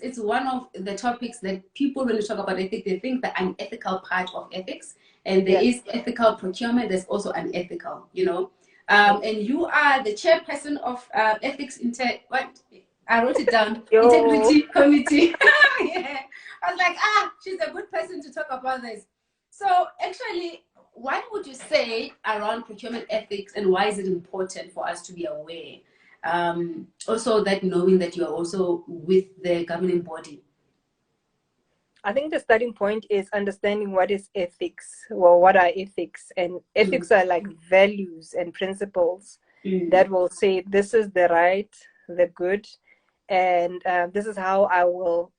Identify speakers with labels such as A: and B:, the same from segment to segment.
A: it's one of the topics that people, when you talk about ethics, they think the unethical part of ethics. And there is ethical procurement. There's also unethical, you know. And you are the chairperson of ethics what I wrote it down. Integrity committee. Yeah. I was like, she's a good person to talk about this. So actually, what would you say around procurement ethics, and why is it important for us to be aware? Also, that knowing that you are also with the governing body.
B: I think the starting point is understanding what is ethics. Well, what are ethics? And ethics are like values and principles that will say this is the right, the good, and this is how I will.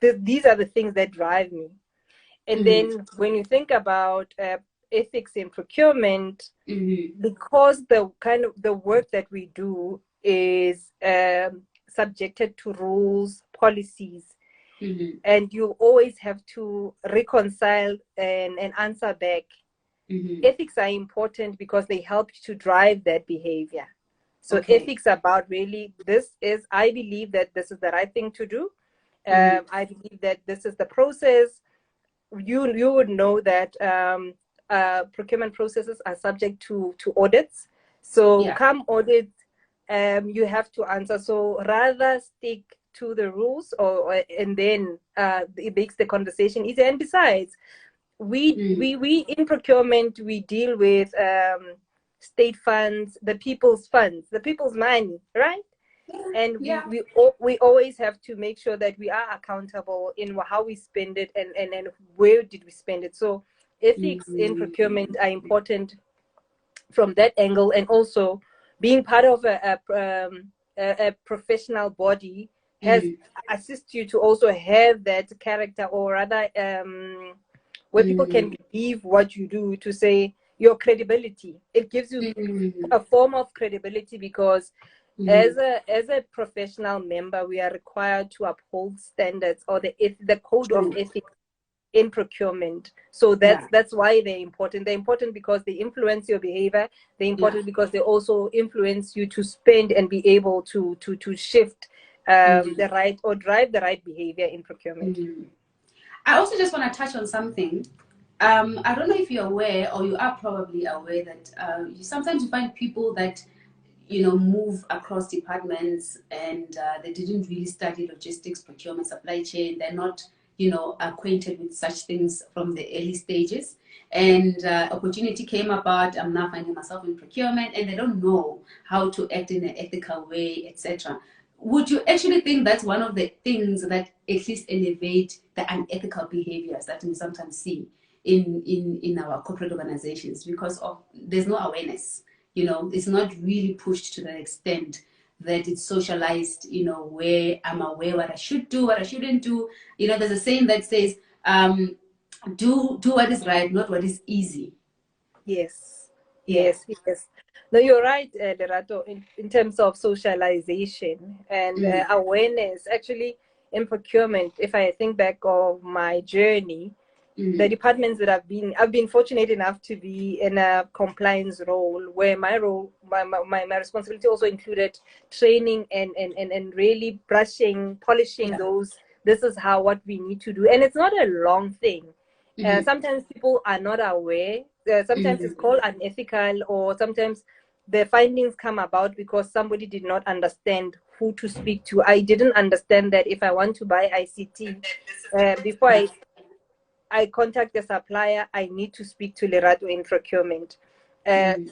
B: These are the things that drive me. And then when you think about ethics in procurement, because the kind of the work that we do is subjected to rules, policies, and you always have to reconcile and answer back. Ethics are important because they help you to drive that behavior. So ethics about really, I believe that this is the right thing to do. I believe that this is the process. You would know that procurement processes are subject to audits. So come audit, you have to answer. So rather stick to the rules, and then it makes the conversation easier. And besides, we in procurement, we deal with state funds, the people's money, right? And we always have to make sure that we are accountable in how we spend it, and where did we spend it. So ethics in procurement are important from that angle, and also being part of a professional body has assist you to also have that character, or rather where people can believe what you do, to say your credibility. It gives you a form of credibility, because as a professional member, we are required to uphold standards, or the code of ethics in procurement. So that's why they're important. They're important because they influence your behavior. They're important because they also influence you to spend and be able to shift the right, or drive the right behavior in procurement.
A: I also just want to touch on something. I don't know if you're aware, or you are probably aware, that sometimes you find people that move across departments, and they didn't really study logistics, procurement, supply chain. They're not acquainted with such things from the early stages, and opportunity came about. I'm now finding myself in procurement, and they don't know how to act in an ethical way, etc. Would you actually think that's one of the things that at least elevate the unethical behaviors that we sometimes see in our corporate organizations, because there's no awareness? It's not really pushed to the extent that it's socialized, where I'm aware what I should do, what I shouldn't do. There's a saying that says, do what is right, not what is easy.
B: Yes. No, you're right, Lerato, in terms of socialization and awareness. Actually, in procurement, if I think back of my journey, the departments that I've been fortunate enough to be in a compliance role, where my responsibility also included training and really polishing those. This is what we need to do, and it's not a long thing. Sometimes people are not aware. Sometimes it's called unethical, or sometimes the findings come about because somebody did not understand who to speak to. I didn't understand that if I want to buy ICT, before I contact the supplier, I need to speak to Lerato in procurement.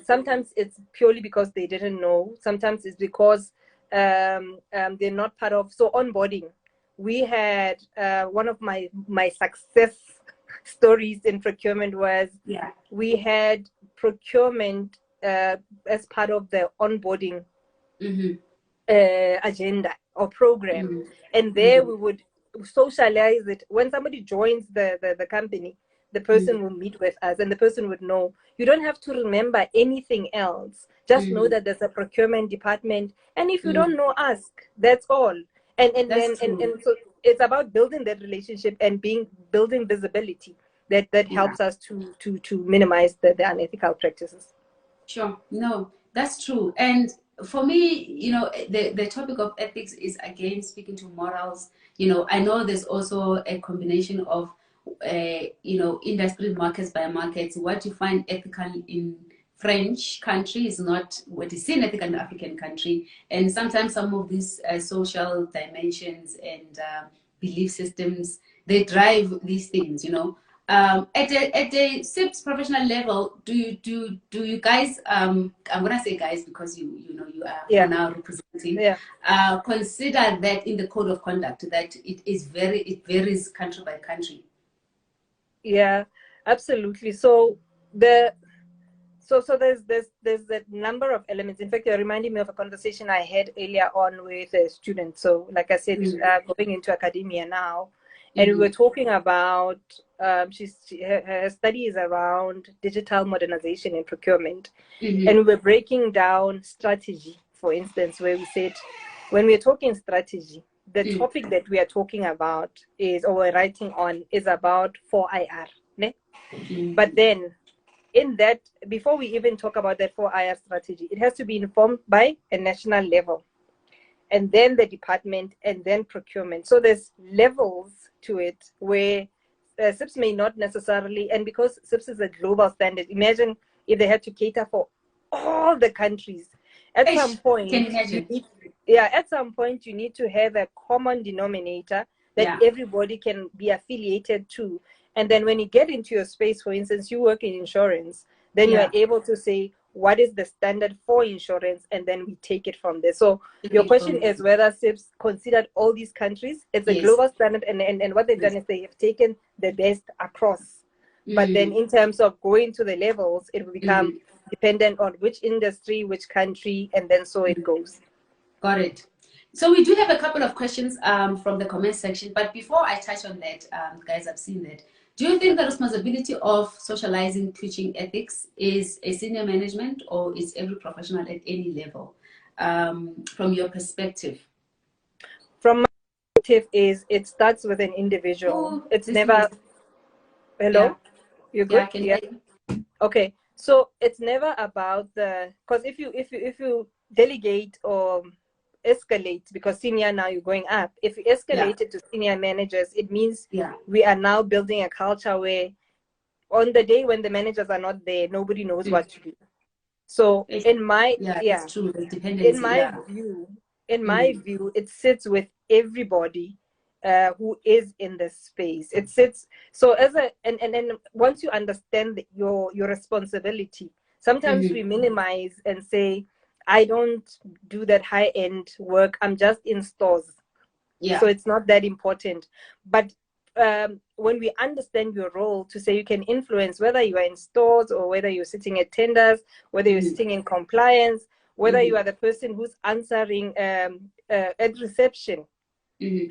B: Sometimes it's purely because they didn't know. Sometimes it's because they're not part of. So onboarding, we had one of my success stories in procurement was we had procurement as part of the onboarding agenda or program, and there we would socialize it. When somebody joins the company, the person will meet with us, and the person would know. You don't have to remember anything else. Just know that there's a procurement department, and if you don't know, ask. That's all. And so it's about building that relationship and building visibility that helps us to minimize the unethical practices.
A: Sure. No, that's true. And for me, the topic of ethics is again speaking to morals. I know there's also a combination of, industry markets by markets. What you find ethical in French country is not what is seen ethical in African country. And sometimes some of these social dimensions and belief systems, they drive these things. At the SIPS professional level, do you guys, I'm gonna say guys because you are
B: Yeah.
A: now representing,
B: Yeah.
A: consider that in the code of conduct that it varies country by country?
B: Yeah, absolutely. So there's a number of elements. In fact, you're reminding me of a conversation I had earlier on with a student. So like I said, going into academia now, and we were talking about her study is around digital modernization and procurement, and we were breaking down strategy, for instance, where we said when we're talking strategy, the topic that we are talking about is, or we're writing on, is about 4IR. Ne? But then in that, before we even talk about that 4IR strategy, it has to be informed by a national level, and then the department, and then procurement. So there's levels to it where SIPS may not necessarily, and because SIPS is a global standard, imagine if they had to cater for all the countries. At some point, you need to have a common denominator that everybody can be affiliated to. And then when you get into your space, for instance, you work in insurance, then you are able to say, what is the standard for insurance? And then we take it from there. So your question is whether SIPS considered all these countries. It's a global standard. And what they've done is they have taken the best across. But then in terms of going to the levels, it will become dependent on which industry, which country, and then so it goes.
A: Got it. So we do have a couple of questions from the comment section. But before I touch on that, guys, I've seen that. Do you think the responsibility of socializing teaching ethics is a senior management, or is every professional at any level? From your perspective?
B: From my perspective is it starts with an individual. It's never... Hello? You good?
A: Yeah.
B: Okay. So it's never about because if you delegate or escalate, because senior, now you're going up. If you escalate it to senior managers, it means we are now building a culture where on the day when the managers are not there, nobody knows what to do. So in my
A: it's true. In
B: my view, it sits with everybody who is in the space. It sits so as and then once you understand your responsibility, sometimes we minimize and say, I don't do that high-end work, I'm just in stores. So it's not that important. But when we understand your role, to say you can influence whether you are in stores or whether you're sitting at tenders, whether you're sitting in compliance, whether you are the person who's answering at reception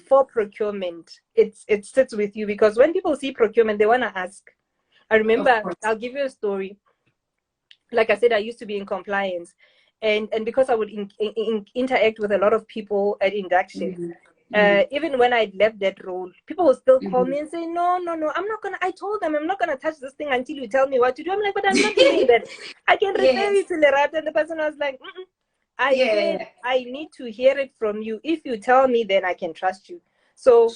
B: for procurement, it sits with you. Because when people see procurement, they want to ask. I remember, I'll give you a story. Like I said, I used to be in compliance. And because I would interact with a lot of people at induction, even when I left that role, people will still call me and say, no, I'm not going to, I told them I'm not going to touch this thing until you tell me what to do. I'm like, but I'm not doing that. I can refer you to Lerato. And the person was like, I said, I need to hear it from you. If you tell me, then I can trust you. So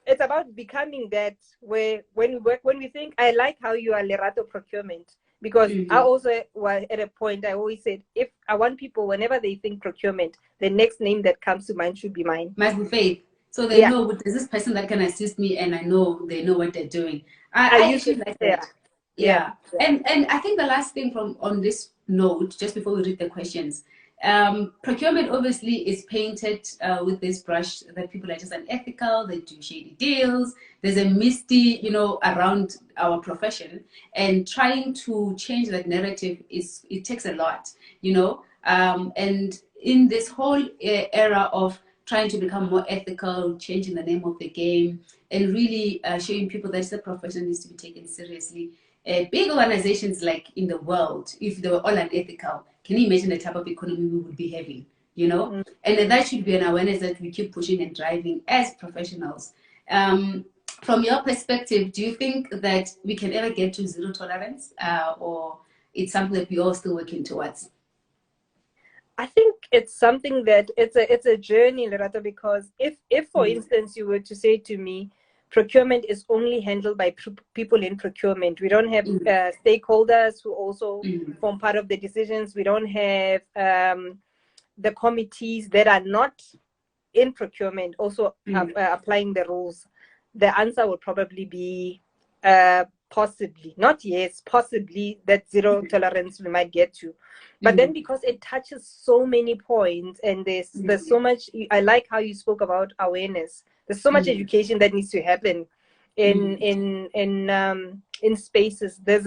B: it's about becoming that, where when we work, when we think, I like how you are Lerato procurement. Because I also was at a point, I always said, if I want people, whenever they think procurement, the next name that comes to mind should be mine.
A: Must be Faith. So they know there's this person that can assist me, and I know they know what they're doing. I usually like that. Yeah. And I think the last thing on this note, just before we read the questions, procurement obviously is painted with this brush that people are just unethical, they do shady deals, there's a misty, around our profession, and trying to change that narrative it takes a lot, and in this whole era of trying to become more ethical, changing the name of the game, and really showing people that the profession needs to be taken seriously. Big organizations like in the world, if they were all unethical, can you imagine the type of economy we would be having, And that should be an awareness that we keep pushing and driving as professionals. From your perspective, do you think that we can ever get to zero tolerance, or it's something that we're all still working towards?
B: I think it's something that it's a journey, Lerato, because if for instance you were to say to me, procurement is only handled by people in procurement. We don't have stakeholders who also form part of the decisions. We don't have the committees that are not in procurement also applying the rules. The answer would probably be possibly, not yes, possibly that zero tolerance we might get to. But then because it touches so many points and there's so much, I like how you spoke about awareness. There's so much education that needs to happen in spaces. There's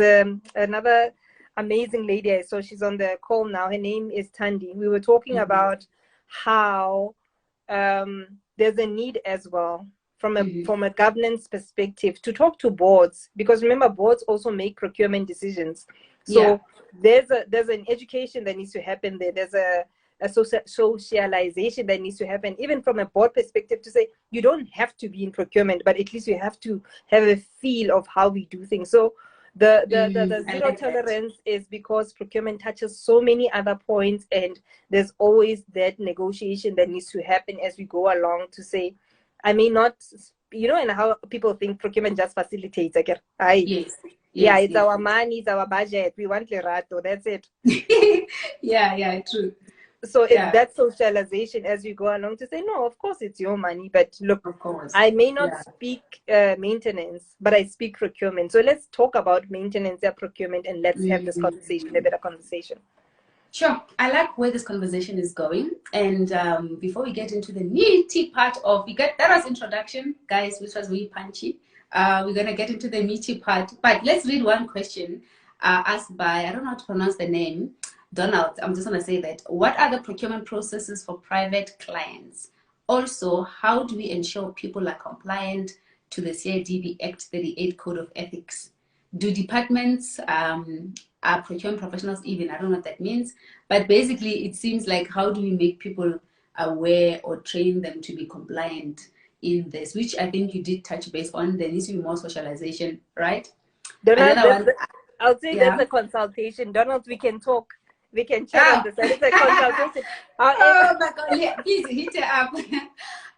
B: another amazing lady I saw, she's on the call now. Her name is Tandy. We were talking about how there's a need as well from a governance perspective to talk to boards, because remember, boards also make procurement decisions. So there's an education that needs to happen there. There's a socialization that needs to happen, even from a board perspective, to say you don't have to be in procurement, but at least you have to have a feel of how we do things. So the zero tolerance is because procurement touches so many other points, and there's always that negotiation that needs to happen as we go along to say, I may not, and how people think procurement just facilitates. It's our money, it's our budget. We want Lerato, that's it.
A: True.
B: So it's that socialization as we go along to say, no, of course it's your money, but look, I may not speak maintenance, but I speak procurement. So let's talk about maintenance and procurement, and let's have this conversation, a better conversation.
A: Sure. I like where this conversation is going. And before we get into the meaty part of, that was introduction, guys, which was really punchy. We're going to get into the meaty part. But let's read one question asked by, I don't know how to pronounce the name, Donald. I'm just going to say that. What are the procurement processes for private clients? Also, how do we ensure people are compliant to the CIDB Act 38 Code of Ethics? Do departments are procurement professionals even? I don't know what that means. But basically, it seems like, how do we make people aware or train them to be compliant in this? Which I think you did touch base on. There needs to be more socialization, right?
B: Donald, I'll say that's a consultation. Donald, we can talk. We can chat on this. It's a consultation.
A: Oh my God, please hit it up.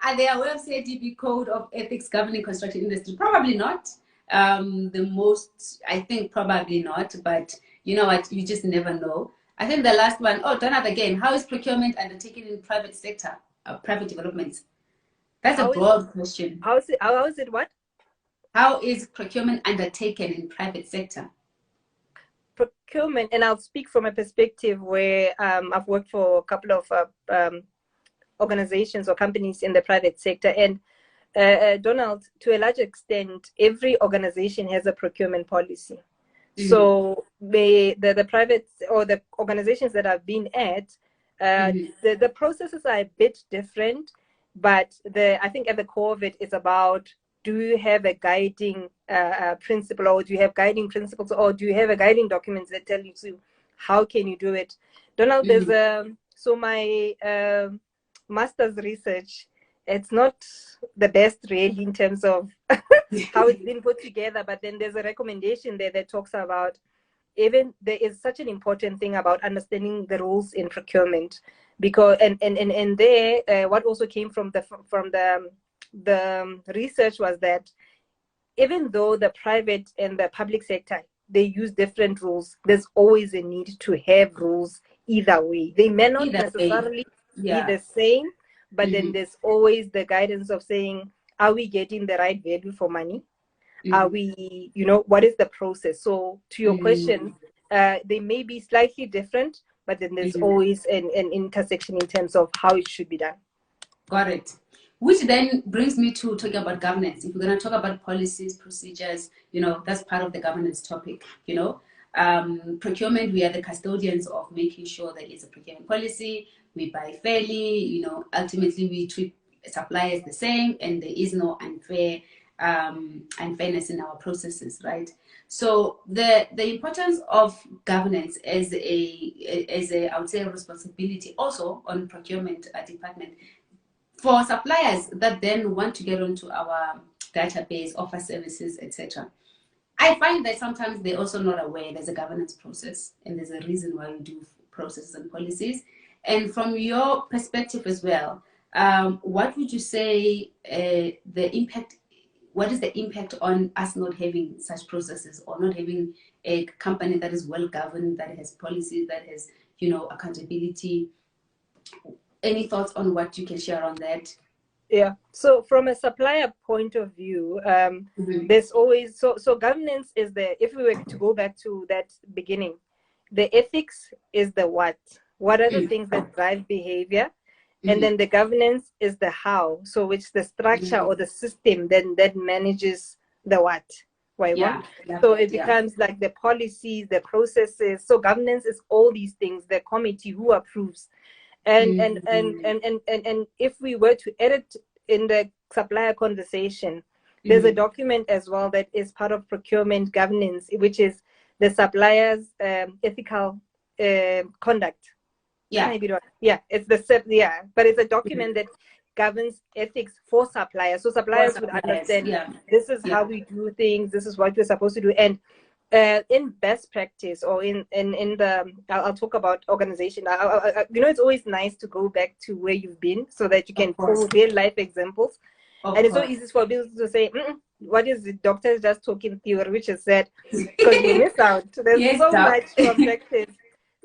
A: Are they aware of CIDB Code of Ethics governing construction industry? Probably not. I think probably not, but you know what, you just never know. I think the last one, Donald again, how is procurement undertaken in private sector, private developments? That's a broad question.
B: How is it what?
A: How is procurement undertaken in private sector?
B: Procurement, and I'll speak from a perspective where I've worked for a couple of organizations or companies in the private sector, and Donald, to a large extent, every organization has a procurement policy. So the private or the organizations that I've been at, the processes are a bit different, but I think at the core of it is about, do you have a guiding principle, or do you have guiding principles, or do you have a guiding documents that tell you to how can you do it? Donald, so my master's research, it's not the best really in terms of how it's been put together, but then there's a recommendation there that talks about, even there is such an important thing about understanding the rules in procurement, because and there what also came from the research was that even though the private and the public sector, they use different rules, there's always a need to have rules either way. They may not necessarily be the same, but then there's always the guidance of saying, are we getting the right value for money? Are we, what is the process? So to your question, they may be slightly different, but then there's always an intersection in terms of how it should be done.
A: Got it. Which then brings me to talking about governance. If we're going to talk about policies, procedures, that's part of the governance topic, Procurement, we are the custodians of making sure there is a procurement policy. We buy fairly, ultimately we treat suppliers the same, and there is no unfairness in our processes, right? So the importance of governance as a I would say, responsibility also on procurement department for suppliers that then want to get onto our database, offer services, etc. I find that sometimes they're also not aware there's a governance process, and there's a reason why we do processes and policies. And from your perspective as well, what would you say the impact? What is the impact on us not having such processes, or not having a company that is well governed, that has policies, that has, accountability? Any thoughts on what you can share on that?
B: Yeah. So from a supplier point of view,
A: Mm-hmm.
B: there's always so governance is the, if we were to go back to that beginning, the ethics is the what. What are the things that drive behavior? And then the governance is the how. So it's the structure or the system then that manages the what. Why
A: Yeah.
B: So it becomes like the policies, the processes. So governance is all these things, the committee who approves. And if we were to edit in the supplier conversation, there's a document as well that is part of procurement governance, which is the supplier's ethical conduct.
A: Yeah.
B: Maybe not. Yeah, it's the but it's a document that governs ethics for suppliers. So suppliers would understand this is how we do things, this is what we're supposed to do. And in best practice, or in the, I'll talk about organization. It's always nice to go back to where you've been so that you can pull real life examples. And it's so easy for people to say, what is the doctors just talking theory, which is said, because you miss out. There's so much from practice.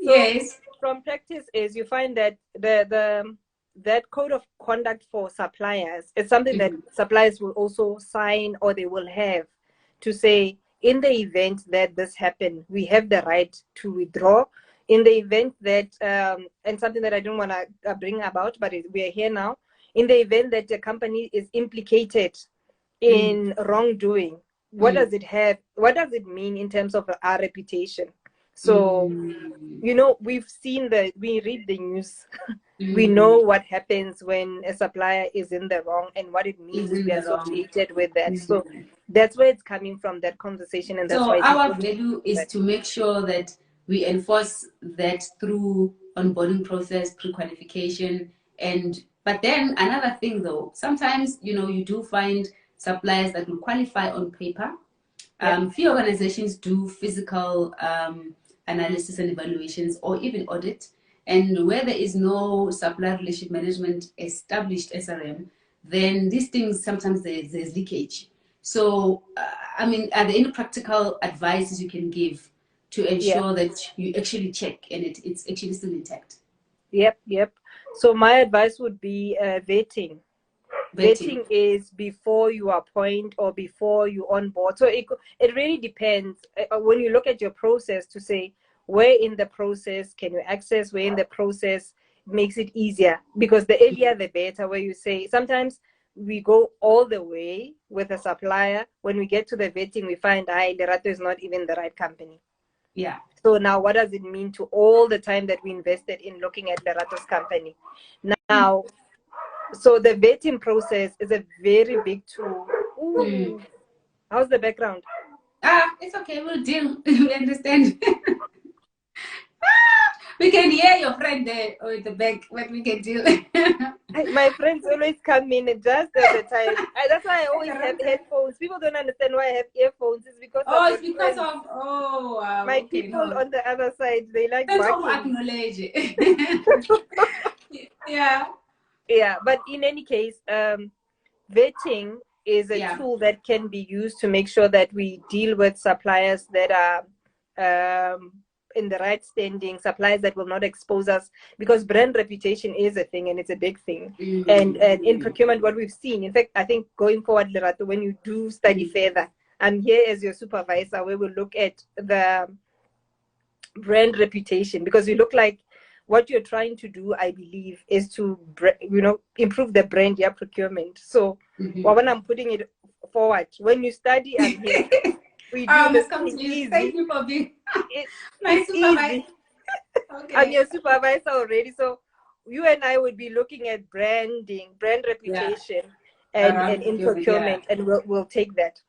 B: So from practice is you find that that code of conduct for suppliers is something that suppliers will also sign, or they will have to say, in the event that this happened, we have the right to withdraw. In the event that, and something that I don't want to bring about, but we are here now, in the event that the company is implicated in wrongdoing, what does it have? What does it mean in terms of our reputation? So, we've seen we read the news. We know what happens when a supplier is in the wrong and what it means to be associated with that. So that's where it's coming from, that conversation. And that's
A: so
B: why
A: our value is to make sure that we enforce that through onboarding process, pre-qualification. But then another thing though, sometimes, you do find suppliers that will qualify on paper. Few organizations do physical analysis and evaluations, or even audit. And where there is no supplier relationship management established SRM, then these things, sometimes there's leakage. So, are there any practical advices you can give to ensure that you actually check and it's actually still intact?
B: Yep. So my advice would be vetting. Vetting is before you appoint or before you onboard. So it really depends when you look at your process to say, where in the process can you access, where in the process makes it easier, because the earlier the better. Where you say, sometimes we go all the way with a supplier, when we get to the vetting we find Lerato is not even the right company. So now what does it mean to all the time that we invested in looking at Lerato's company? Now so the vetting process is a very big tool. How's the background?
A: It's okay, we'll deal. We understand. We can hear your friend there or the back, but we can deal.
B: My friends always come in just at the time. That's why I always have headphones. People don't understand why I have earphones. It's because
A: it's because of
B: my people on the other side. They like barking.
A: Acknowledge it.
B: But in any case, vetting is a tool that can be used to make sure that we deal with suppliers that are in the right standing, suppliers that will not expose us, because brand reputation is a thing, and it's a big thing. And in procurement, what we've seen, in fact, I think going forward, Lerato, when you do study further, I'm here as your supervisor, we will look at the brand reputation, because you look like what you're trying to do, I believe, is to improve the brand, procurement. So when I'm putting it forward, when you study, I'm here. We do this thing easy.
A: Thank you for being my supervisor.
B: Okay. I'm your supervisor already. So you and I would be looking at branding, brand reputation, and in procurement, and we'll take that.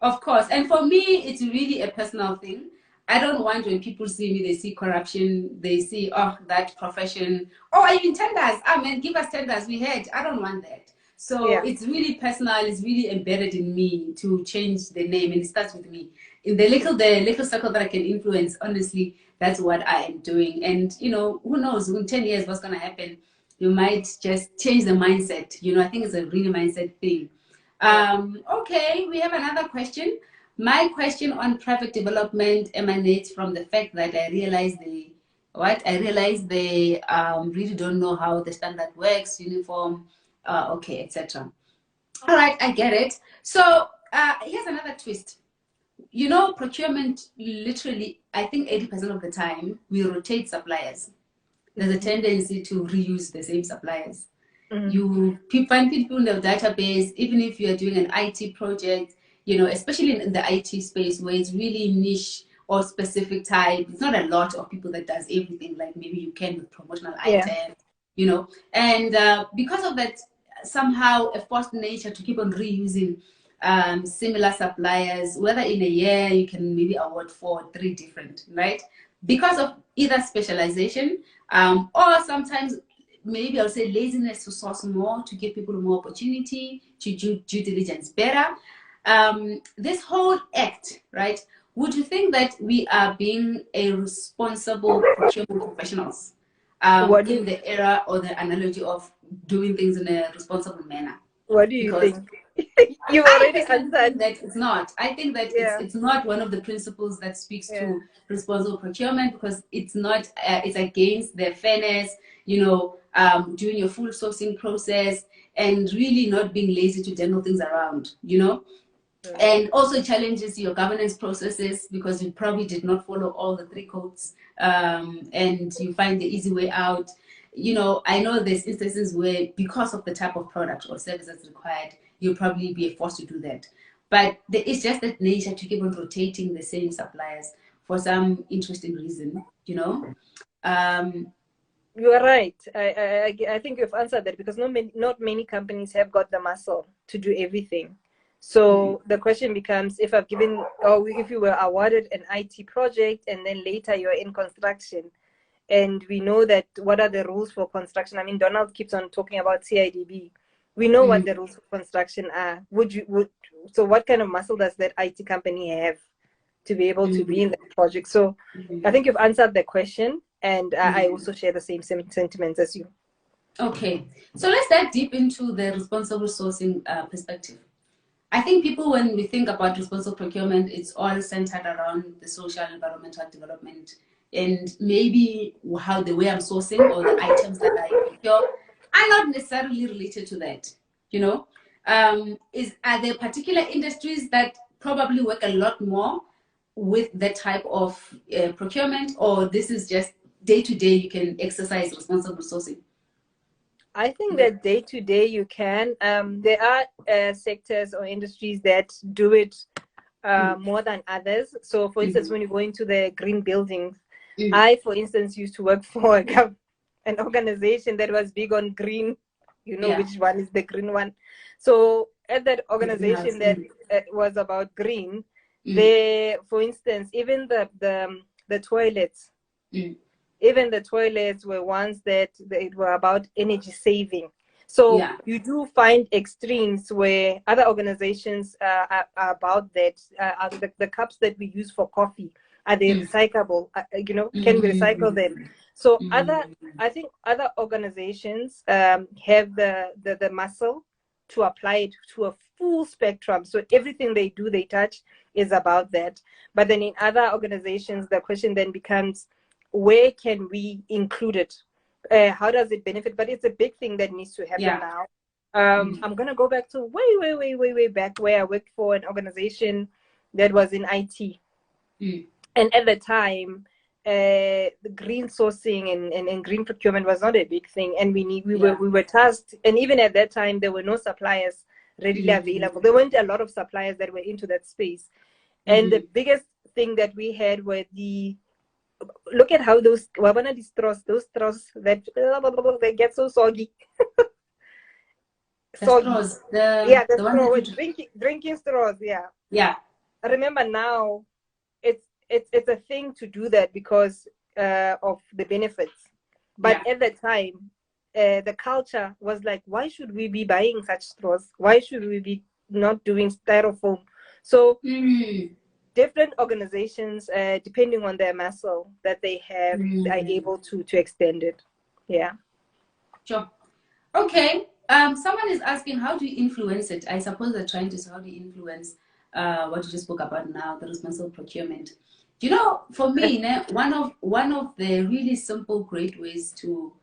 A: Of course. And for me, it's really a personal thing. I don't want, when people see me, they see corruption, they see, that profession, or even tenders. Give us tenders, we had. I don't want that. So it's really personal, it's really embedded in me to change the name, and it starts with me. In the little circle that I can influence, honestly, that's what I am doing. And you know, who knows, in 10 years what's gonna happen? You might just change the mindset. You know, I think it's a really mindset thing. Okay, we have another question. My question on private development emanates from the fact that I realize they really don't know how the standard works, uniform, okay, etc. All right, I get it. So here's another twist. You know, procurement, literally, I think 80% of the time we rotate suppliers. There's a tendency to reuse the same suppliers. You find people in the database, even if you're doing an IT project, you know, especially in the IT space where it's really niche or specific type. It's not a lot of people that does everything like maybe you can with promotional items, you know. And because of that, somehow a forced nature to keep on reusing similar suppliers, whether in a year you can maybe award 4 or 3 different, right? Because of either specialization or sometimes maybe I'll say laziness to source more, to give people more opportunity, to do due diligence better. This whole act, right? Would you think that we are being a responsible procurement professionals in the era or the analogy of doing things in a responsible manner?
B: What do you think? You already answered
A: that it's not. I think that it's not one of the principles that speaks to responsible procurement, because it's not. It's against the fairness. You know, doing your full sourcing process and really not being lazy to demo things around. You know. And also challenges your governance processes because you probably did not follow all the 3 codes, and you find the easy way out. You know, I know there's instances where because of the type of product or service that's required, you'll probably be forced to do that. But there is just that nature to keep on rotating the same suppliers for some interesting reason, you know.
B: You are right. I think you've answered that, because not many companies have got the muscle to do everything. So the question becomes, if I've given, or if you were awarded an IT project and then later you're in construction, and we know that what are the rules for construction? I mean, Donald keeps on talking about CIDB. We know what the rules for construction are. So what kind of muscle does that IT company have to be able to be in that project? So I think you've answered the question, and I also share the same sentiments as you.
A: Okay, so let's dive deep into the responsible sourcing perspective. I think people, when we think about responsible procurement, it's all centered around the social environmental development, and maybe how the way I'm sourcing or the items that I procure are not necessarily related to that. You know, are there particular industries that probably work a lot more with that type of procurement, or this is just day to day you can exercise responsible sourcing?
B: I think that day to day you can. There are sectors or industries that do it more than others. So, for instance, when you go into the green buildings, I, for instance, used to work for an organization that was big on green. You know which one is the green one. So, at that organization that was about green, they, for instance, even the toilets. Even the toilets were ones that they were about energy saving. So you do find extremes where other organizations are about that. The cups that we use for coffee, are they recyclable? You know, can we recycle them? So I think other organizations have the muscle to apply it to a full spectrum. So everything they do, they touch is about that. But then in other organizations, the question then becomes, where can we include it? How does it benefit? But it's a big thing that needs to happen now. I'm going to go back to way back, where I worked for an organization that was in IT. And at the time, the green sourcing and green procurement was not a big thing. And we were tasked. And even at that time, there were no suppliers readily available. There weren't a lot of suppliers that were into that space. And the biggest thing that we had were look at how those straws that they get so soggy.
A: Straws.
B: The straw with drinking straws.
A: Yeah.
B: I remember now, it's a thing to do that because of the benefits. But at the time, the culture was like, why should we be buying such straws? Why should we be not doing styrofoam? So different organizations, depending on their muscle that they have, are able to extend it. Yeah.
A: Sure. Okay. Someone is asking, how do you influence it? I suppose they're trying to say, how do you influence what you just spoke about now, the responsible procurement? You know, for me, one of the really simple, great ways to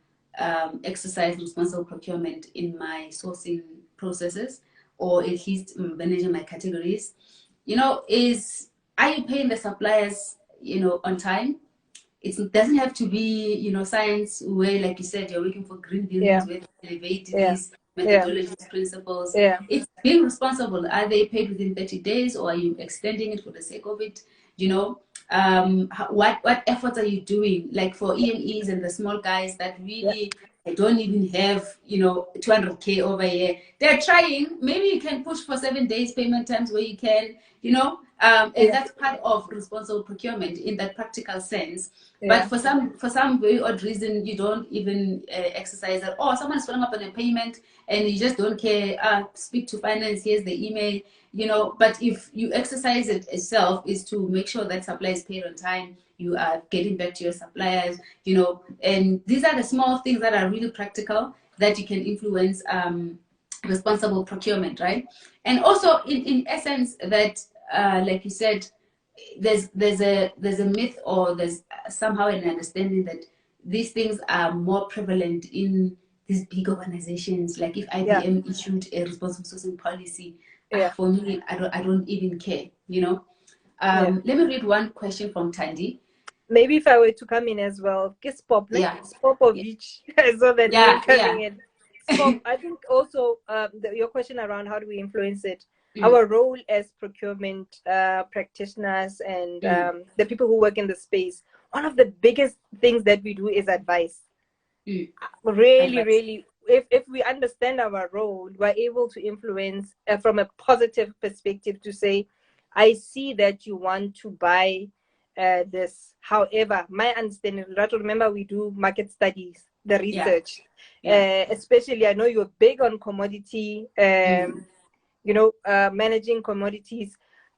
A: exercise responsible procurement in my sourcing processes, or at least managing my categories, you know, is, are you paying the suppliers, you know, on time? It doesn't have to be, you know, science where, like you said, you're looking for green buildings where they elevate these methodologies, principles. It's being responsible. Are they paid within 30 days, or are you extending it for the sake of it? You know, what efforts are you doing? Like for EMEs and the small guys that really they don't even have, you know, 200K over here. They're trying. Maybe you can push for 7 days payment terms where you can, you know, and that's part of responsible procurement in that practical sense. But for some very odd reason, you don't even exercise that. Or someone's following up on a payment and you just don't care. Speak to finance. Here's the email. You know. But if you exercise it itself, is to make sure that supply is paid on time. You are getting back to your suppliers. You know, and these are the small things that are really practical that you can influence responsible procurement, right? And also, in essence, that like you said, there's a myth, or there's somehow an understanding that these things are more prevalent in these big organizations. Like if IBM issued a responsible sourcing policy, for me, I don't even care, you know. Let me read one question from Tandy.
B: Maybe if I were to come in as well, Spopovich, so that name coming in. Spop, I think also your question around how do we influence it, our role as procurement practitioners and the people who work in the space, one of the biggest things that we do is advice. Really, if we understand our role, we're able to influence from a positive perspective to say, I see that you want to buy this. However, my understanding, remember we do market studies, the research, especially I know you're big on commodity, you know, managing commodities.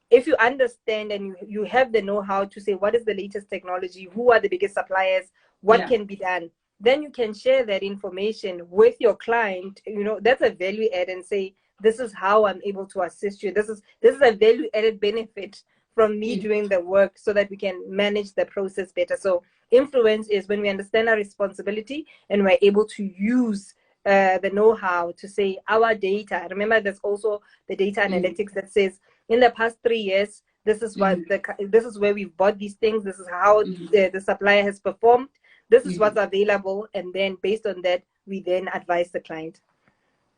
B: If you understand and you have the know-how to say what is the latest technology, who are the biggest suppliers, what can be done, then you can share that information with your client. You know, that's a value add, and say, this is how I'm able to assist you. This is a value added benefit from me doing the work, so that we can manage the process better. So influence is when we understand our responsibility and we're able to use the know-how to say our data. Remember, there's also the data analytics that says in the past 3 years, this is what this is where we've bought these things. This is how the supplier has performed. This is what's available, and then based on that, we then advise the client.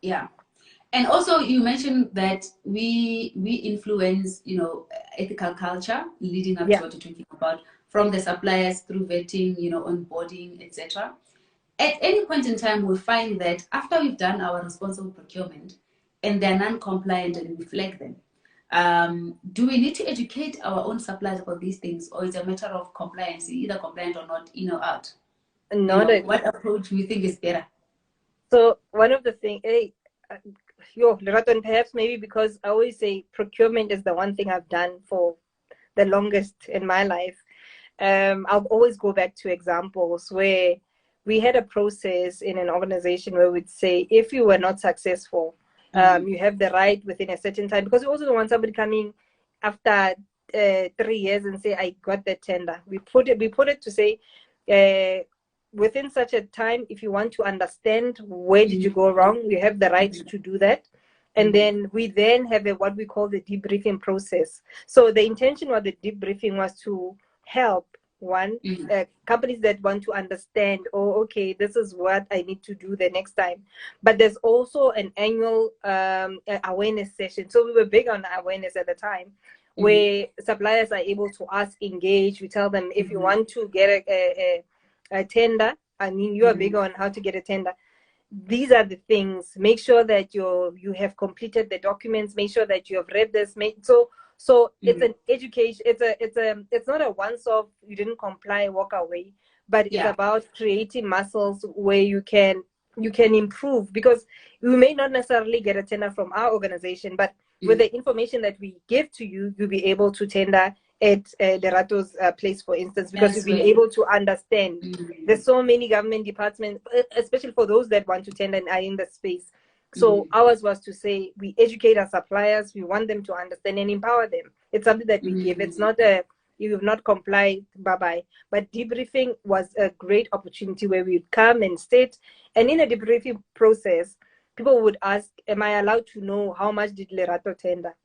A: Yeah. And also, you mentioned that we influence, you know, ethical culture leading up to what you're talking about, from the suppliers through vetting, you know, onboarding, etc. At any point in time, we find that after we've done our responsible procurement and they're non-compliant and we flag them, do we need to educate our own suppliers about these things, or is it a matter of compliance, either compliant or not, in or out? What approach do you think is better?
B: So one of the things, perhaps maybe because I always say procurement is the one thing I've done for the longest in my life. I'll always go back to examples where we had a process in an organization where we'd say, if you were not successful, you have the right within a certain time, because we also don't want somebody coming after 3 years and say, I got the tender. We put it to say, within such a time, if you want to understand where did you go wrong, you have the right to do that. And then we then have what we call the debriefing process. So the intention of the debriefing was to help companies that want to understand, okay, this is what I need to do the next time. But there's also an annual awareness session. So we were big on awareness at the time, where suppliers are able to engage. We tell them, if you want to get a tender, I mean, you are big on how to get a tender. These are the things. Make sure that you have completed the documents. Make sure that you have read this. So it's an education. It's not a once-off. You didn't comply, walk away. But it's about creating muscles where you can you can improve, because you may not necessarily get a tender from our organization, but with the information that we give to you, you'll be able to tender at Lerato's place, for instance, because you've been able to understand. There's so many government departments, especially for those that want to tender and are in the space. So ours was to say, we educate our suppliers, we want them to understand and empower them. It's something that we give. It's not a, you have not complied, bye-bye. But debriefing was a great opportunity where we'd come and sit, and in a debriefing process, people would ask, am I allowed to know how much did Lerato tender?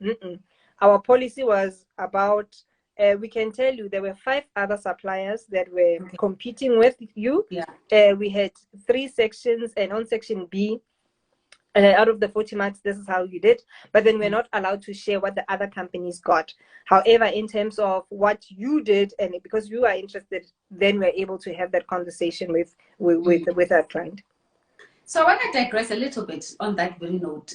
B: Our policy was about, we can tell you there were 5 other suppliers that were competing with you. We had 3 sections, and on section B, out of the 40 marks, this is how you did. But then we're not allowed to share what the other companies got. However, in terms of what you did, and because you are interested, then we're able to have that conversation with our client.
A: So I want to digress a little bit on that very note.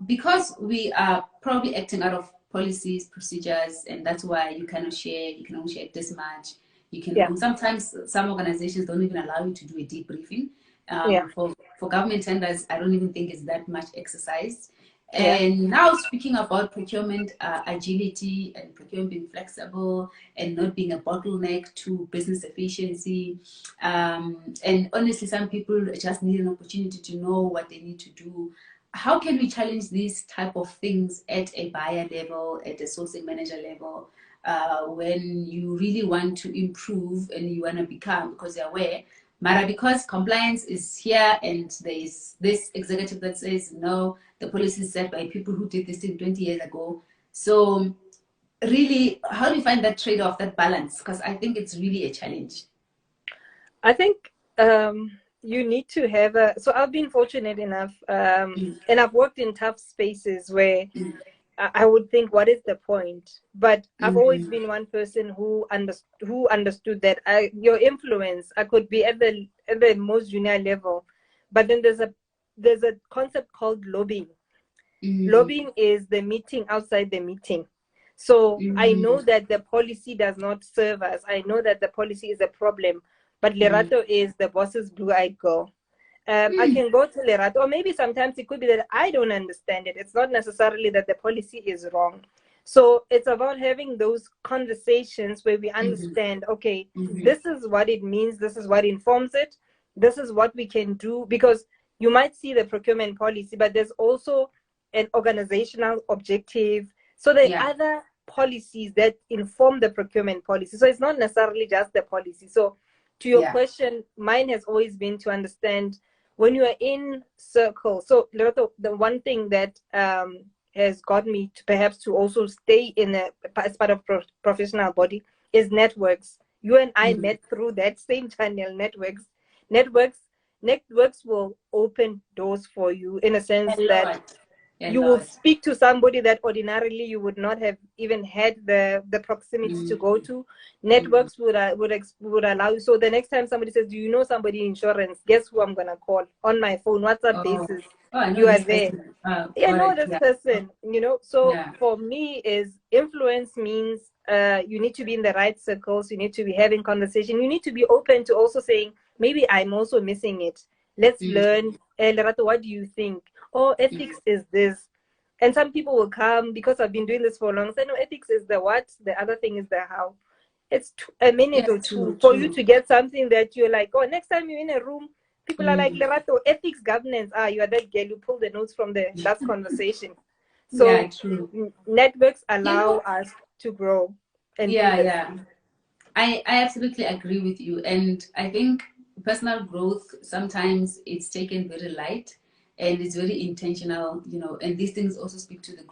A: Because we are probably acting out of policies, procedures, and that's why you cannot share, you can only share this much. You can, sometimes some organizations don't even allow you to do a debriefing. For government tenders, I don't even think it's that much exercised. And now speaking about procurement agility and procurement being flexible and not being a bottleneck to business efficiency. And honestly, some people just need an opportunity to know what they need to do. How can we challenge these type of things at a buyer level, at a sourcing manager level, when you really want to improve and you want to become, because you're aware, Mara, because compliance is here and there is this executive that says, no, the policy is set by people who did this thing 20 years ago. So really, how do you find that trade-off, that balance? Because I think it's really a challenge.
B: I think you need to have a, so I've been fortunate enough, and I've worked in tough spaces where I would think, what is the point? But I've always been one person who understood that your influence, I could be at the most junior level, but then there's a concept called lobbying. Lobbying is the meeting outside the meeting. So I know that the policy does not serve us. I know that the policy is a problem, but Lerato is the boss's blue-eyed girl. I can go to Lerato, or maybe sometimes it could be that I don't understand it. It's not necessarily that the policy is wrong. So it's about having those conversations where we understand, okay, this is what it means, this is what informs it, this is what we can do, because you might see the procurement policy, but there's also an organizational objective. So there are other policies that inform the procurement policy. So it's not necessarily just the policy. So to your question, mine has always been to understand when you are in circle. So the one thing that has got me to perhaps to also stay in as part of professional body is networks. You and I met through that same channel, networks. Networks will open doors for you in a sense that you will speak to somebody that ordinarily you would not have even had the proximity to go to. Networks would allow you. So the next time somebody says, do you know somebody in insurance? Guess who I'm going to call on my phone, WhatsApp basis. You are there. Know this person, you know. So for me, is influence means you need to be in the right circles. You need to be having conversation. You need to be open to also saying, maybe I'm also missing it. Let's learn. Lerato, what do you think? Oh, ethics is this. And some people will come, because I've been doing this for a long time, no, ethics is the what, the other thing is the how. It's a minute or two for you to get something that you're like, oh, next time you're in a room, people are like, Lerato, ethics, governance, you are that girl, you pull the notes from the last conversation. So networks allow us to grow. And
A: I absolutely agree with you. And I think personal growth, sometimes it's taken very light and it's very intentional, you know, and these things also speak to the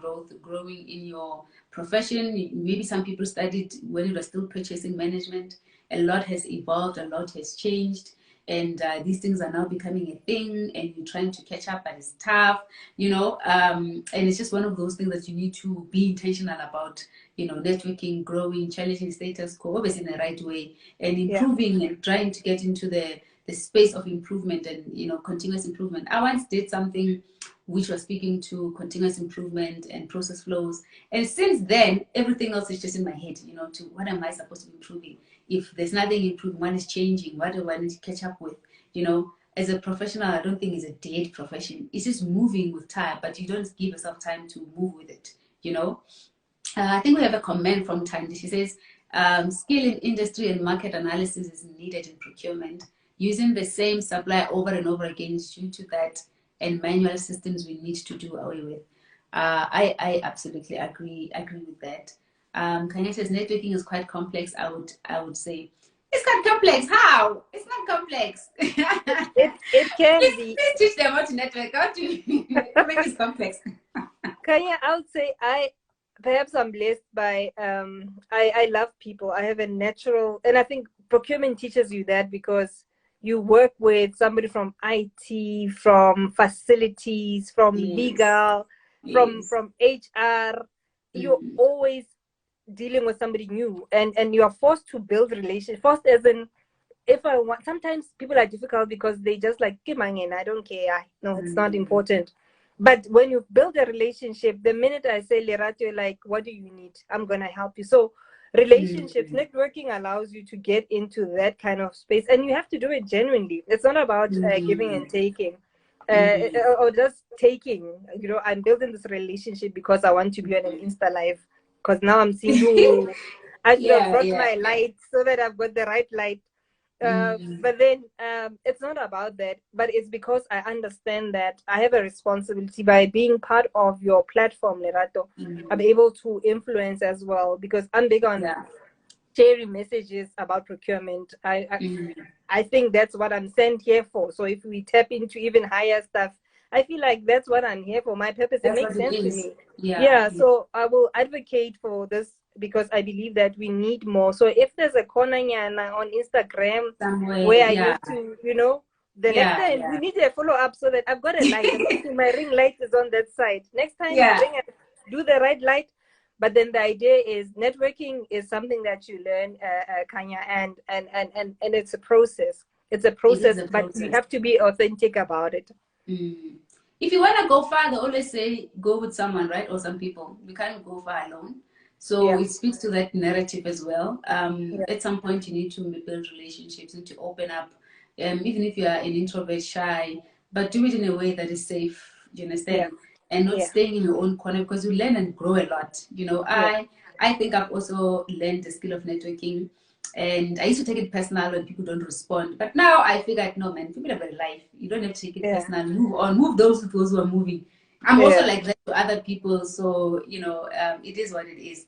A: growing in your profession. Maybe some people studied when you were still purchasing management. A lot has evolved, a lot has changed, and these things are now becoming a thing, and you're trying to catch up, but it's tough, you know, and it's just one of those things that you need to be intentional about, you know, networking, growing, challenging status quo, always in the right way, and improving and trying to get into the space of improvement and, you know, continuous improvement. I once did something which was speaking to continuous improvement and process flows. And since then, everything else is just in my head, you know, to what am I supposed to be improving? If there's nothing improving, what is changing? What do I need to catch up with? You know, as a professional, I don't think it's a dead profession. It's just moving with time, but you don't give yourself time to move with it, you know? I think we have a comment from Tandy. She says, skill in industry and market analysis is needed in procurement. Using the same supply over and over again is due to that and manual systems we need to do away with. I absolutely agree with that. Kanye says networking is quite complex. I would say it's quite complex. How? It's not complex.
B: It can be.
A: Please teach them how to network. How to make it complex.
B: Kanye, I would say perhaps I'm blessed by I love people. I have a natural, and I think procurement teaches you that because you work with somebody from IT, from facilities, from legal, from HR. You're always dealing with somebody new, and you are forced to build relationships. First, as in, if I want, sometimes people are difficult because they just like, I don't care. No, it's not important. But when you build a relationship, the minute I say Lerato, you're like, what do you need? I'm gonna help you. So relationships, networking allows you to get into that kind of space, and you have to do it genuinely. It's not about giving and taking, or just taking. You know, I'm building this relationship because I want to be on an Insta live. Because now I'm seeing you. I should have brought my light so that I've got the right light. But then it's not about that, but it's because I understand that I have a responsibility by being part of your platform, Lerato. I'm able to influence as well because I'm big on sharing messages about procurement. I think that's what I'm sent here for. So if we tap into even higher stuff, I feel like that's what I'm here for. My purpose, it makes sense to me. So I will advocate for this because I believe that we need more. So if there's a corner on Instagram somewhere where I need to, you know, the next time we need a follow-up so that I've got a light. My ring light is on that side. Next time bring it, do the right light. But then the idea is networking is something that you learn, Kanya, and it's a process. It's a process, but you have to be authentic about it.
A: If you want to go far, they always say go with someone, right? Or some people. We can't go far alone. So it speaks to that narrative as well. At some point, you need to build relationships, you need to open up, even if you are an introvert, shy, but do it in a way that is safe. You understand? And not staying in your own corner because you learn and grow a lot. You know, I think I've also learned the skill of networking. And I used to take it personal when people don't respond. But now I figured, no, man, people have a life. You don't have to take it personal. Move on. Move those who are moving. I'm also like that to other people. So, you know, it is what it is.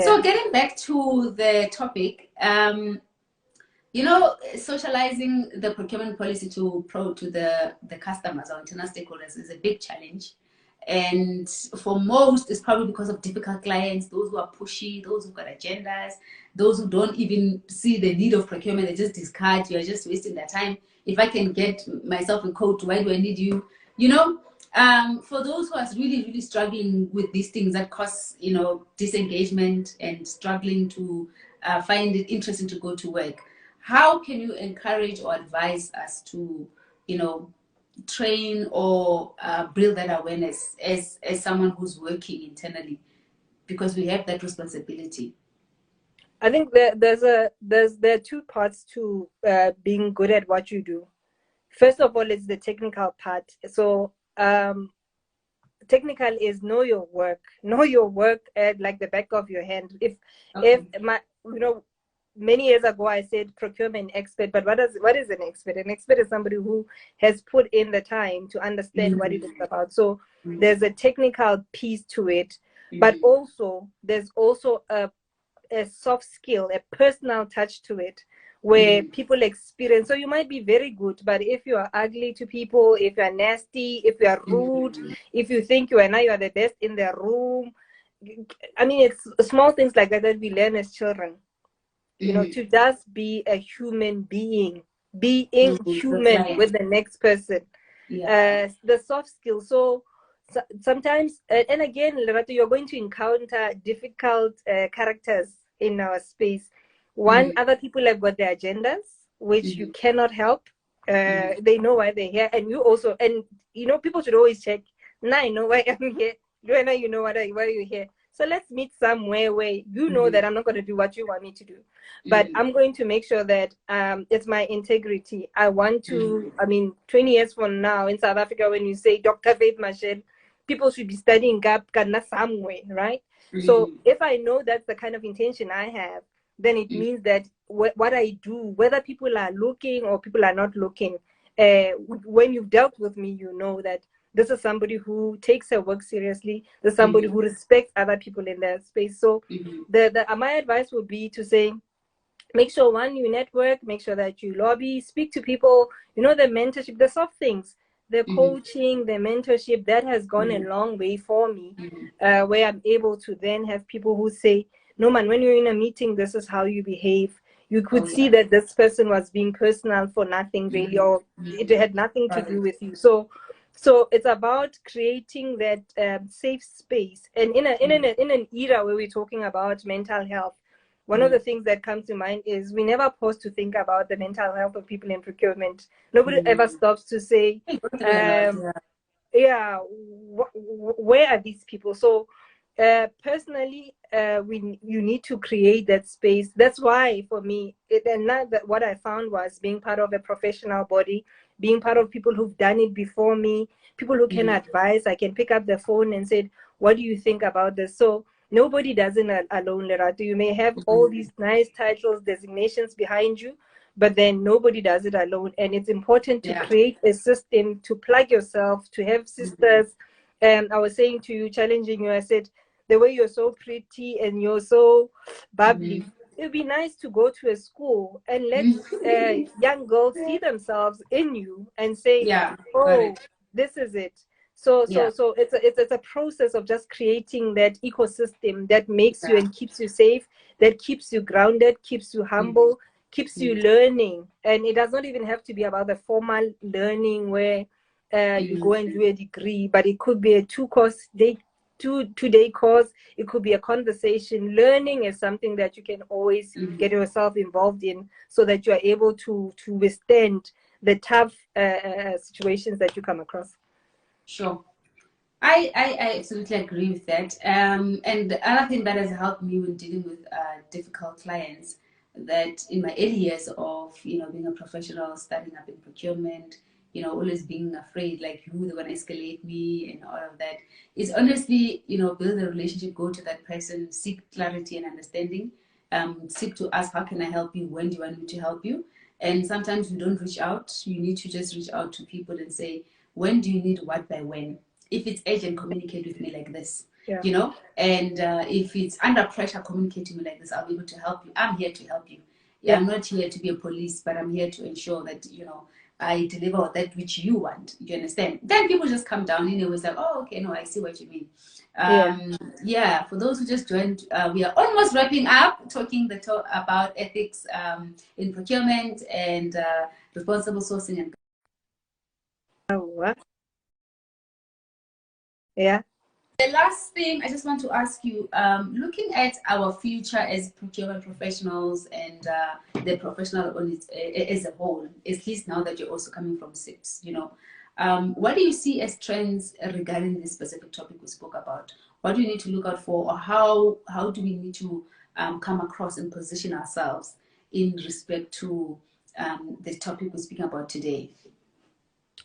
A: So getting back to the topic, you know, socializing the procurement policy to the customers or internal stakeholders is a big challenge. And for most, it's probably because of difficult clients, those who are pushy, those who've got agendas, those who don't even see the need of procurement, they just discard you, are just wasting their time. If I can get myself a coat, why do I need you? You know, for those who are really, really struggling with these things that cause, you know, disengagement and struggling to find it interesting to go to work, how can you encourage or advise us to, you know, train or build that awareness as someone who's working internally, because we have that responsibility?
B: I think there are two parts to being good at what you do. First of all, it's the technical part. So technical is know your work at like the back of your hand. If my, you know, many years ago I said procurement expert, but what is an expert? An expert is somebody who has put in the time to understand what it is about. So there's a technical piece to it, but also there's also a soft skill, a personal touch to it, where people experience. So you might be very good, but if you are ugly to people, if you are nasty, if you are rude, if you think you are the best in the room, I mean, it's small things like that we learn as children. You know, to just be a human being, being human with the next person. The soft skills. So sometimes, and again, Lerato, you're going to encounter difficult characters in our space. One, other people have got their agendas, which you cannot help. They know why they're here, and you also, and you know, people should always check. Now I know why I'm here. Do I know you know why you're here? So let's meet somewhere where you know that I'm not going to do what you want me to do, but I'm going to make sure that it's my integrity. I want to, I mean, 20 years from now in South Africa, when you say Dr. Faith Mashele, people should be studying GAP somewhere, right? So if I know that's the kind of intention I have, then it means that what I do, whether people are looking or people are not looking, when you've dealt with me, you know that this is somebody who takes her work seriously. There's somebody who respects other people in their space. So my advice would be to say, make sure, one, you network, make sure that you lobby, speak to people, you know, the mentorship, the soft things, the coaching, the mentorship, that has gone a long way for me, where I'm able to then have people who say, no man, when you're in a meeting, this is how you behave. You could see that this person was being personal for nothing really, or it had nothing to do with you. So it's about creating that safe space. And in an era where we're talking about mental health, one of the things that comes to mind is we never pause to think about the mental health of people in procurement. Nobody ever stops to say, where are these people? So personally, you need to create that space. That's why for me, what I found was being part of a professional body, being part of people who've done it before me, people who can advise. I can pick up the phone and say, what do you think about this? So nobody does it alone, Lerato. You may have all these nice titles, designations behind you, but then nobody does it alone. And it's important to create a system, to plug yourself, to have sisters. I was saying to you, challenging you, I said, the way you're so pretty and you're so bubbly, it would be nice to go to a school and let young girls see themselves in you and say, oh, this is it. So it's a process of just creating that ecosystem that makes you and keeps you safe, that keeps you grounded, keeps you humble, keeps you learning. And it does not even have to be about the formal learning where you go and do a degree, but it could be a two-day course. It could be a conversation. Learning is something that you can always get yourself involved in, so that you are able to withstand the tough situations that you come across.
A: Sure. I absolutely agree with that. And the other thing that has helped me when dealing with difficult clients, that in my early years of, being a professional, starting up in procurement, always being afraid, like, who they're going to escalate me and all of that, is honestly, build a relationship, go to that person, seek clarity and understanding, seek to ask, how can I help you? When do you want me to help you? And sometimes you don't reach out. You need to just reach out to people and say, when do you need what by when? If it's urgent, communicate with me like this, and if it's under pressure, communicate to me like this. I'll be able to help you. I'm here to help you. I'm not here to be a police, but I'm here to ensure that, I deliver that which you want. You understand? Then people just come down and it was like, oh, okay, no, I see what you mean. For those who just joined, we are almost wrapping up, talking about ethics in procurement and responsible sourcing and The last thing I just want to ask you, looking at our future as procurement professionals and the professional on it as a whole, at least now that you're also coming from SIPs, what do you see as trends regarding this specific topic we spoke about? What do you need to look out for, or how do we need to come across and position ourselves in respect to the topic we're speaking about today?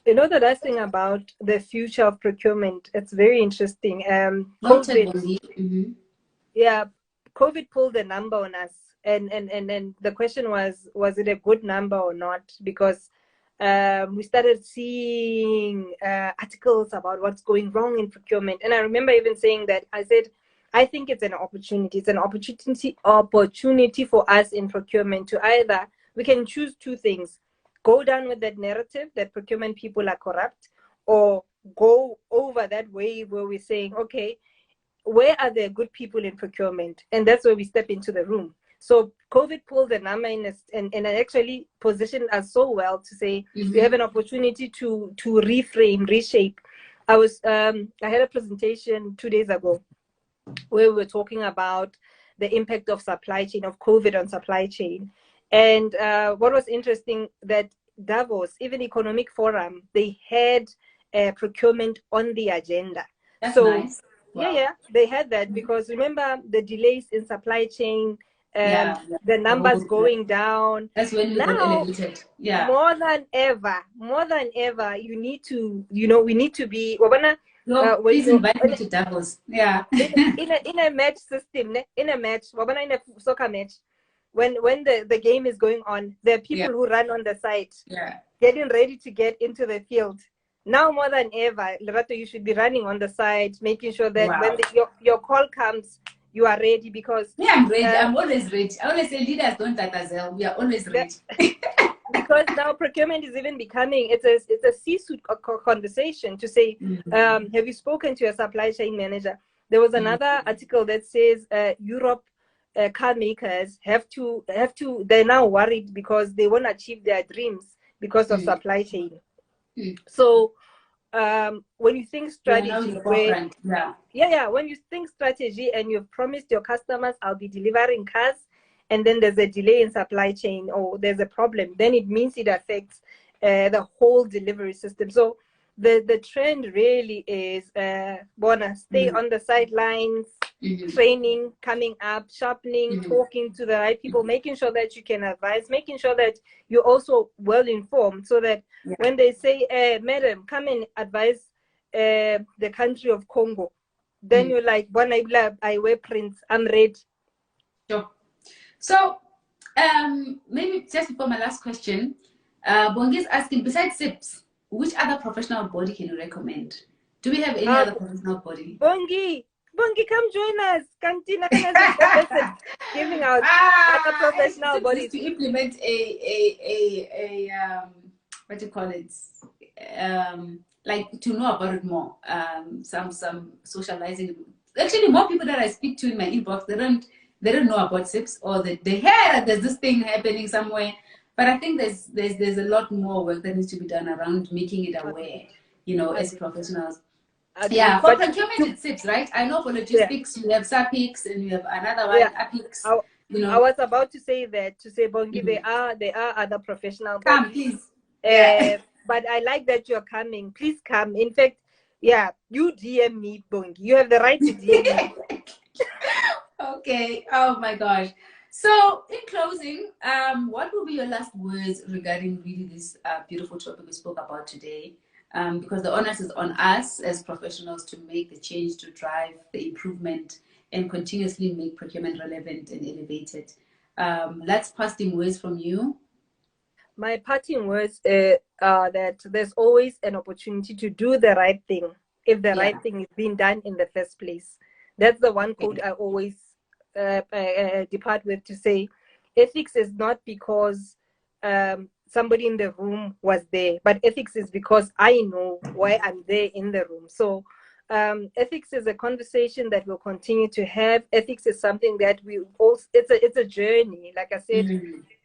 B: The nice thing about the future of procurement, it's very interesting. COVID pulled a number on us, and the question was it a good number or not? Because we started seeing articles about what's going wrong in procurement, and I remember even saying that, I said, I think it's an opportunity. It's an opportunity for us in procurement to either, we can choose two things: go down with that narrative that procurement people are corrupt, or go over that wave where we're saying, okay, where are the good people in procurement? And that's where we step into the room. So COVID pulled the number in and actually positioned us so well to say, we have an opportunity to reframe, reshape. I had a presentation 2 days ago where we were talking about the impact of supply chain, of COVID on supply chain. And what was interesting, that Davos, even Economic Forum, they had procurement on the agenda.
A: That's nice.
B: Yeah, they had that because remember the delays in supply chain,
A: Yeah,
B: the
A: the
B: numbers
A: whole,
B: going down.
A: that's when we got
B: Now,
A: elevated. Yeah.
B: more than ever, you need to, we need to be, when
A: No, please
B: you're
A: invite me to Davos. Yeah.
B: in a match system, in a match, in a soccer match, when the game is going on, there are people
A: Yeah.
B: who run on the side,
A: Yeah.
B: getting ready to get into the field. Now more than ever, Lerato, you should be running on the side, making sure that when
A: Wow.
B: your call comes, you are ready because
A: Yeah, I'm ready. I'm always ready. I always say leaders don't tatazel. We are always
B: the,
A: ready.
B: because now procurement is even becoming it's a C-suite conversation to say, have you spoken to your supply chain manager? There was another article that says Europe car makers have to they're now worried because they want to achieve their dreams because of supply chain. So when you think
A: We are now in
B: strategy,
A: the forefront. Yeah.
B: when you think strategy and you've promised your customers, I'll be delivering cars, and then there's a delay in supply chain or there's a problem, then it means it affects the whole delivery system. So the trend really is Bona, stay on the sidelines, training, coming up, sharpening, talking to the right people, making sure that you can advise, making sure that you're also well informed so that when they say, madam, come and advise the country of Congo, then you're like, I wear prints, I'm ready.
A: Sure. So, maybe just before my last question, Bongi is asking, besides SIPs, which other professional body can you recommend? Do we have any other professional body?
B: Bongi, come join us. Cantina giving out other professional bodies
A: to implement a what do you call it? Like to know about it more. Some socializing. Actually, more people that I speak to in my inbox, they don't know about SIPs, or they hear that there's this thing happening somewhere. But I think there's a lot more work that needs to be done around making it aware, as professionals. Yeah, for procurement it's SIPs, right? I know for logistics you have SAPICs and you have another one, APICs.
B: I was about to say that, Bongi, there are other professional bodies.
A: Come, please. Yeah.
B: But I like that you're coming. Please come. In fact, you DM me, Bongi. You have the right to DM me.
A: Okay. Oh my gosh. So, in closing, what will be your last words regarding really this beautiful topic we spoke about today? Because the onus is on us as professionals to make the change, to drive the improvement, and continuously make procurement relevant and elevated. Let's parting words from you.
B: My parting words are that there's always an opportunity to do the right thing if the right thing is being done in the first place. That's the one quote I always depart with, to say ethics is not because somebody in the room was there, but ethics is because I know why I'm there in the room. So ethics is a conversation that we'll continue to have. Ethics is something that we also, it's a journey. Like I said,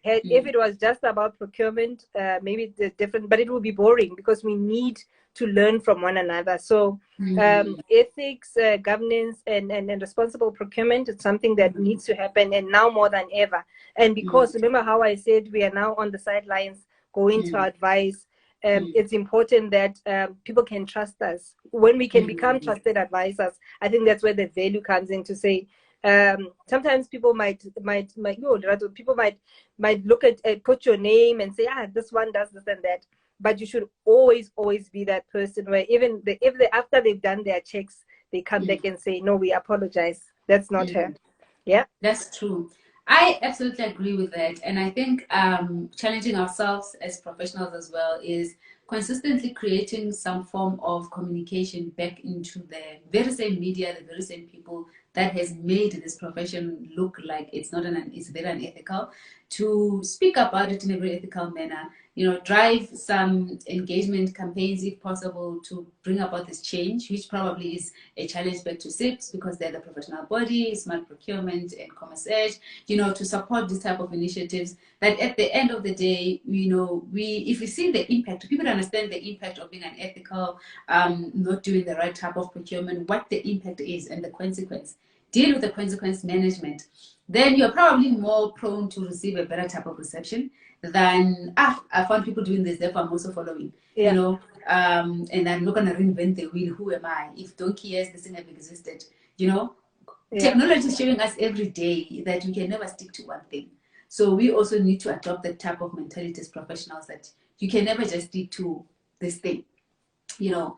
B: if it was just about procurement, maybe it's different, but it will be boring because we need to learn from one another. So ethics, governance, and responsible procurement is something that needs to happen, and now more than ever. And because remember how I said we are now on the sidelines going to advise, it's important that people can trust us. When we can become trusted advisors, I think that's where the value comes in, to say, sometimes people might look at put your name and say, this one does this and that, but you should always be that person where even if they after they've done their checks, they come back and say, no, we apologize, that's not her.
A: That's true. I absolutely agree with that, and I think challenging ourselves as professionals as well is consistently creating some form of communication back into the very same media, the very same people that has made this profession look like it's very unethical, to speak about it in a very ethical manner. Drive some engagement campaigns if possible to bring about this change, which probably is a challenge back to SIPs because they're the professional body, smart procurement and commerce edge, to support this type of initiatives. That at the end of the day, if we see the impact, people understand the impact of being unethical, not doing the right type of procurement, what the impact is and the consequence. deal with the consequence management, then you're probably more prone to receive a better type of reception than, I found people doing this, therefore I'm also following,
B: Yeah.
A: you know, and I'm not going to reinvent the wheel. Who am I? If donkey years this thing have existed, you know,
B: Yeah.
A: technology is showing us every day that we can never stick to one thing. So we also need to adopt that type of mentality as professionals, that you can never just stick to this thing, you know.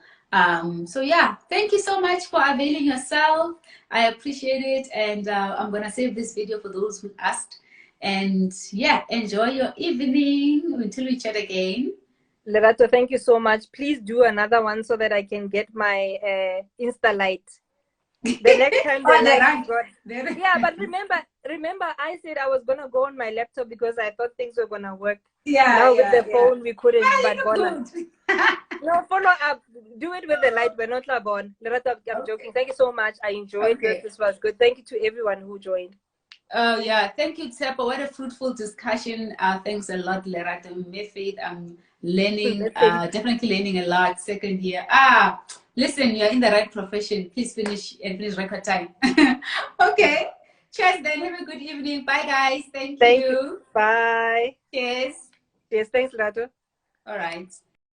A: So yeah, thank you so much for availing yourself. I appreciate it, and I'm gonna save this video for those who asked. And yeah, enjoy your evening until we chat again.
B: Lerato, thank you so much. Please do another one so that I can get my Insta light. The next time the light got... Yeah, but remember, I said I was gonna go on my laptop because I thought things were gonna work.
A: Yeah.
B: Now with the phone we couldn't.
A: Yeah,
B: But no, follow up. Do it with the light, but not Labon. Lerato, I'm joking. Thank you so much. I enjoyed this. This was good. Thank you to everyone who joined.
A: Oh yeah, thank you, Tsepo. What a fruitful discussion. Thanks a lot, Lerato. Mayfaith, I'm learning, definitely learning a lot. Second year. Listen, you're in the right profession. Please finish and finish record time. Okay. Cheers then. Have a good evening. Bye guys. Thank you.
B: Bye.
A: Cheers.
B: Yes, thanks, Lerato.
A: All right.